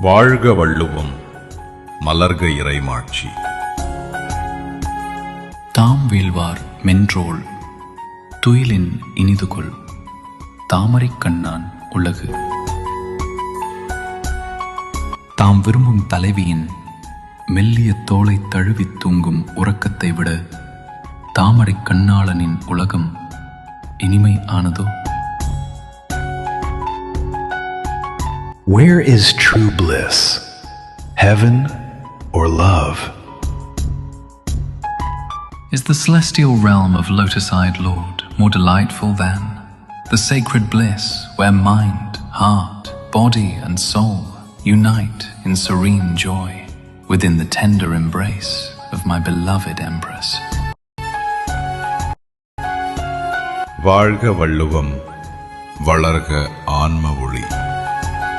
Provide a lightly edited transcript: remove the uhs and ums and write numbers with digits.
வாழ்க வள்ளுவம், மலர்க இறைமாட்சி. தாம் வீழ்வார் மென்றோள் துயிலின் இனிதுகொள் தாமரைக் கண்ணான் உலகு. தாம் விரும்பும் தலைவியின் மெல்லிய தோளைத் தழுவித் தூங்கும் உறக்கத்தை விட தாமரைக் கண்ணாளனின் உலகம் இனிமை ஆனதோ? Where is true bliss? Heaven or love? Is the celestial realm of lotus-eyed Lord more delightful than the sacred bliss where mind, heart, body and soul unite in serene joy within the tender embrace of my beloved Empress? வாழ்க வள்ளுவம், வளர்க ஆன்ம ஒளி.